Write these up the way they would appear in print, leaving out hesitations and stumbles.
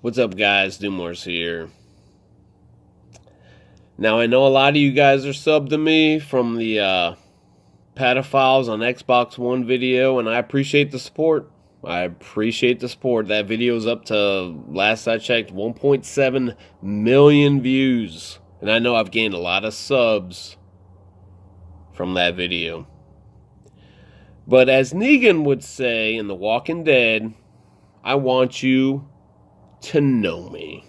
What's up, guys? Dumors here. Now, I know a lot of you guys are subbed to me from the pedophiles on Xbox One video, and I appreciate the support. That video is up to, last I checked, 1.7 million views. And I know I've gained a lot of subs from that video. But as Negan would say in The Walking Dead, I want you to know me.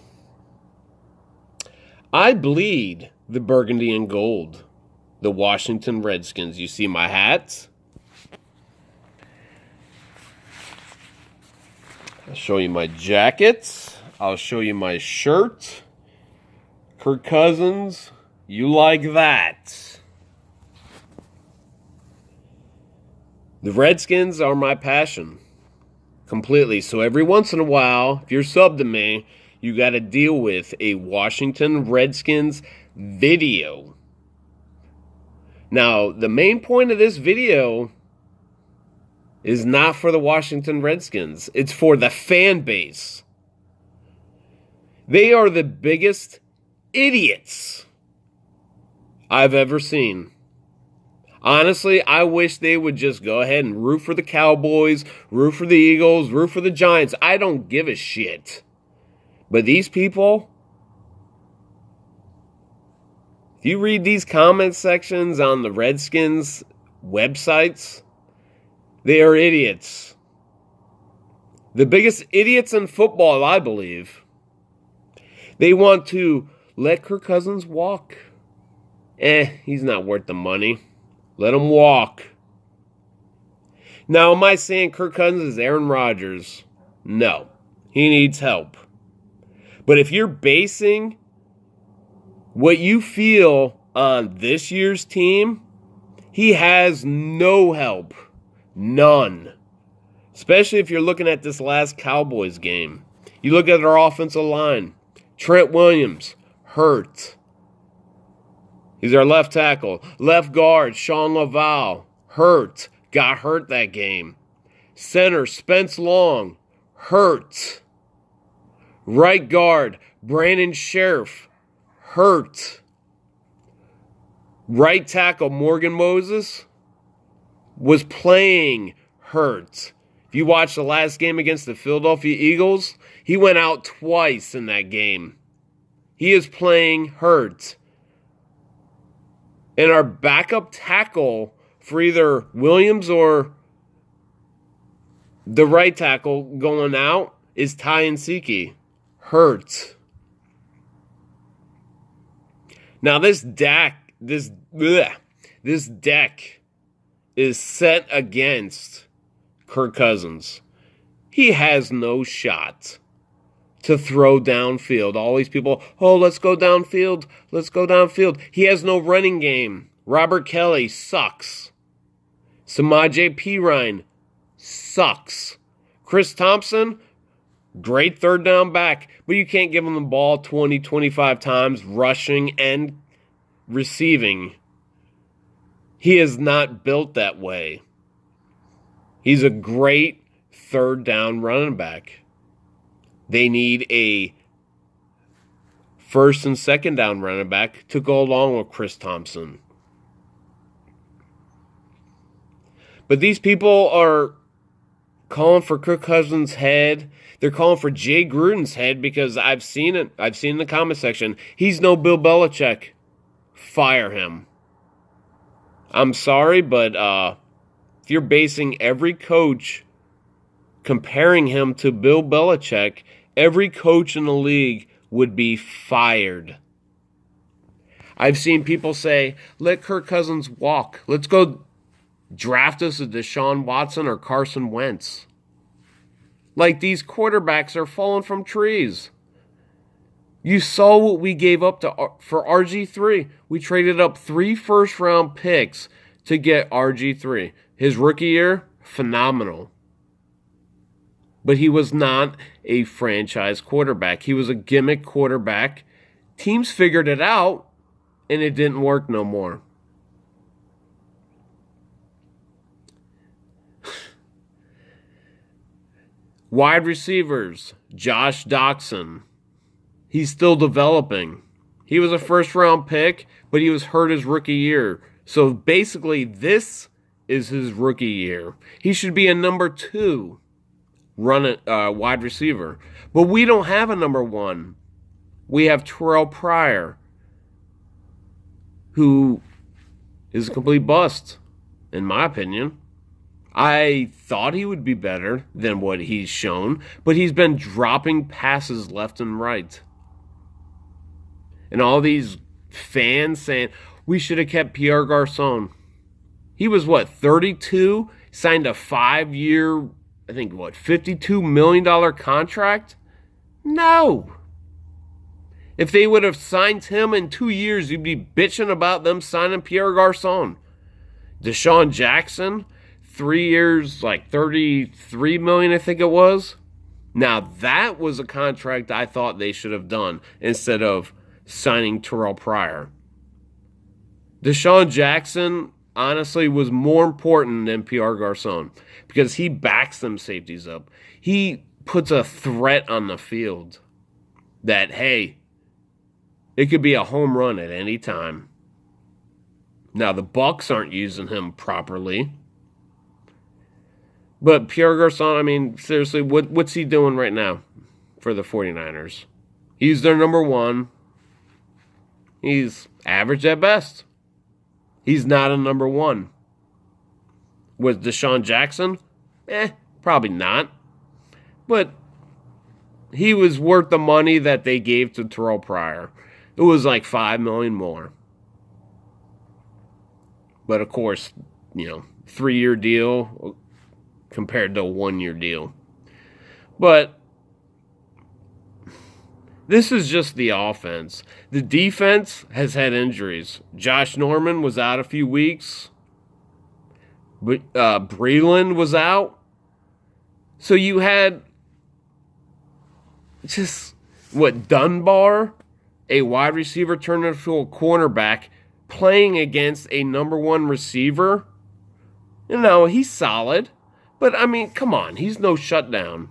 I bleed the burgundy and gold, the Washington Redskins. You see my hats? I'll show you my jackets. I'll show you my shirt. Kirk Cousins, you like that. The Redskins are my passion. Completely. So every once in a while, if you're subbed to me, you got to deal with a Washington Redskins video. Now, the main point of this video is not for the Washington Redskins. It's for the fan base. They are the biggest idiots I've ever seen. Honestly, I wish they would just go ahead and root for the Cowboys, root for the Eagles, root for the Giants. I don't give a shit. But these people, if you read these comment sections on the Redskins websites, they are idiots. The biggest idiots in football, I believe. They want to let Kirk Cousins walk. He's not worth the money. Let him walk. Now, am I saying Kirk Cousins is Aaron Rodgers? No. He needs help. But if you're basing what you feel on this year's team, he has no help. None. Especially if you're looking at this last Cowboys game. You look at our offensive line. Trent Williams, hurt. He's our left tackle. Left guard, Sean Laval, hurt. Got hurt that game. Center, Spence Long, hurt. Right guard, Brandon Sheriff, hurt. Right tackle, Morgan Moses, was playing hurt. If you watch the last game against the Philadelphia Eagles, he went out twice in that game. He is playing hurt. And our backup tackle for either Williams or the right tackle going out is Ty Nsiki. Hurt. Now this deck is set against Kirk Cousins. He has no shot to throw downfield. All these people, let's go downfield. Let's go downfield. He has no running game. Robert Kelly sucks. Samaje Perine sucks. Chris Thompson, great third down back, but you can't give him the ball 20, 25 times, rushing and receiving. He is not built that way. He's a great third down running back. They need a first and second down running back to go along with Chris Thompson. But these people are calling for Kirk Cousins' head. They're calling for Jay Gruden's head because I've seen it. I've seen in the comment section. He's no Bill Belichick. Fire him. I'm sorry, but if you're basing every coach, comparing him to Bill Belichick, every coach in the league would be fired. I've seen people say, let Kirk Cousins walk. Let's go draft us a Deshaun Watson or Carson Wentz. Like these quarterbacks are falling from trees. You saw what we gave up for RG3. We traded up 3 first-round picks to get RG3. His rookie year, phenomenal. But he was not a franchise quarterback. He was a gimmick quarterback. Teams figured it out, and it didn't work no more. Wide receivers, Josh Doxson. He's still developing. He was a first-round pick, but he was hurt his rookie year. So basically, this is his rookie year. He should be a number 2 wide receiver. But we don't have a number 1. We have Terrell Pryor, who is a complete bust, in my opinion. I thought he would be better than what he's shown, but he's been dropping passes left and right. And all these fans saying, we should have kept Pierre Garçon. He was, 32? Signed a 5-year, I think, $52 million contract? No. If they would have signed him in 2 years, you'd be bitching about them signing Pierre Garçon. Deshaun Jackson, 3 years, $33 million, I think it was. Now, that was a contract I thought they should have done instead of signing Terrell Pryor. Deshaun Jackson, honestly, was more important than Pierre Garçon because he backs them safeties up. He puts a threat on the field that, hey, it could be a home run at any time. Now, the Bucs aren't using him properly. But Pierre Garçon, seriously, what's he doing right now for the 49ers? He's their number 1. He's average at best. He's not a number 1. Was Deshaun Jackson? Probably not. But he was worth the money that they gave to Terrell Pryor. It was $5 million more. But of course, 3-year deal compared to a 1-year deal. But this is just the offense. The defense has had injuries. Josh Norman was out a few weeks. Breland was out. So you had Dunbar, a wide receiver turned into a cornerback, playing against a number 1 receiver. He's solid. But, come on. He's no shutdown.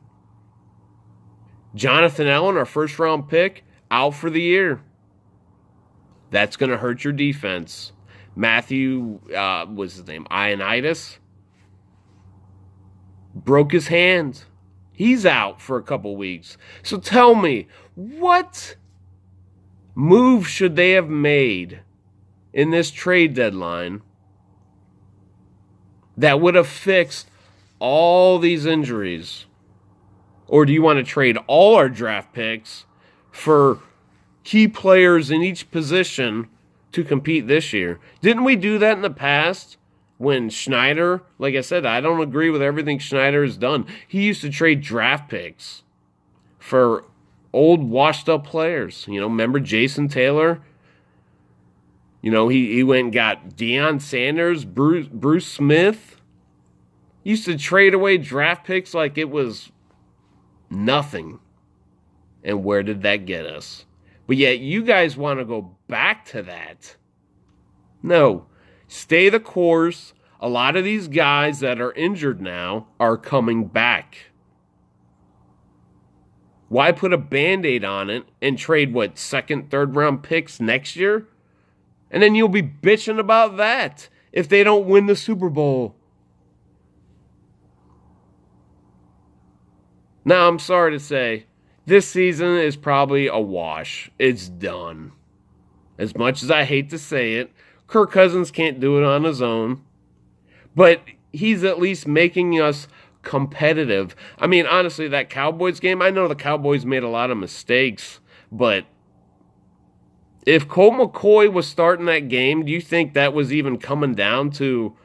Jonathan Allen, our first-round pick, out for the year. That's going to hurt your defense. Matthew, what's his name? Ioannidis. Broke his hand. He's out for a couple weeks. So tell me, what move should they have made in this trade deadline that would have fixed all these injuries? Or do you want to trade all our draft picks for key players in each position to compete this year? Didn't we do that in the past when Schneider, like I said, I don't agree with everything Schneider has done. He used to trade draft picks for old washed up players. Remember Jason Taylor? He went and got Deion Sanders, Bruce Smith. Used to trade away draft picks like it was nothing. And where did that get us? But yet you guys want to go back to that. No. Stay the course. A lot of these guys that are injured now are coming back. Why put a Band-Aid on it and trade, second, third round picks next year? And then you'll be bitching about that if they don't win the Super Bowl. Now, I'm sorry to say, this season is probably a wash. It's done. As much as I hate to say it, Kirk Cousins can't do it on his own. But he's at least making us competitive. Honestly, that Cowboys game, I know the Cowboys made a lot of mistakes, but if Colt McCoy was starting that game, do you think that was even coming down to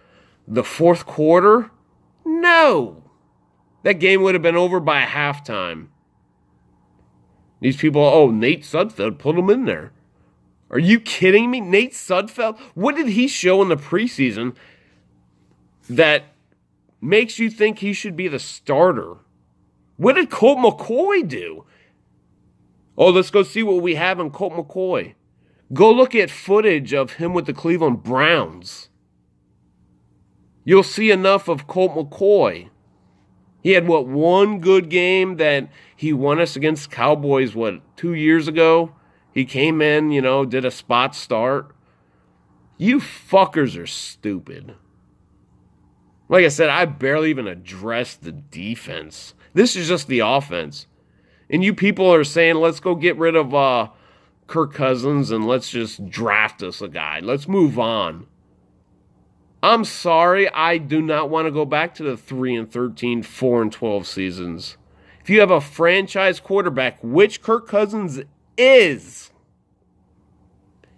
the fourth quarter? No. That game would have been over by halftime. These people, Nate Sudfeld, put him in there. Are you kidding me? Nate Sudfeld? What did he show in the preseason that makes you think he should be the starter? What did Colt McCoy do? Let's go see what we have in Colt McCoy. Go look at footage of him with the Cleveland Browns. You'll see enough of Colt McCoy. He had, one good game that he won us against Cowboys, 2 years ago? He came in, did a spot start. You fuckers are stupid. Like I said, I barely even addressed the defense. This is just the offense. And you people are saying, let's go get rid of Kirk Cousins and let's just draft us a guy. Let's move on. I'm sorry, I do not want to go back to the 3-13, 4-12 seasons. If you have a franchise quarterback, which Kirk Cousins is,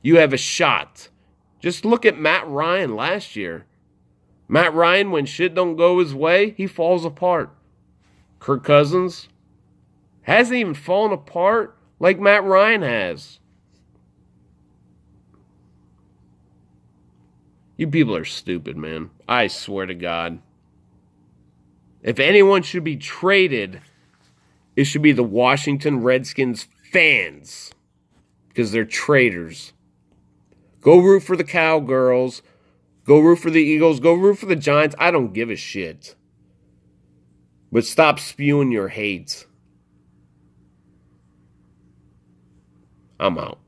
you have a shot. Just look at Matt Ryan last year. Matt Ryan, when shit don't go his way, he falls apart. Kirk Cousins hasn't even fallen apart like Matt Ryan has. You people are stupid, man. I swear to God. If anyone should be traded, it should be the Washington Redskins fans. Because they're traitors. Go root for the Cowgirls. Go root for the Eagles. Go root for the Giants. I don't give a shit. But stop spewing your hate. I'm out.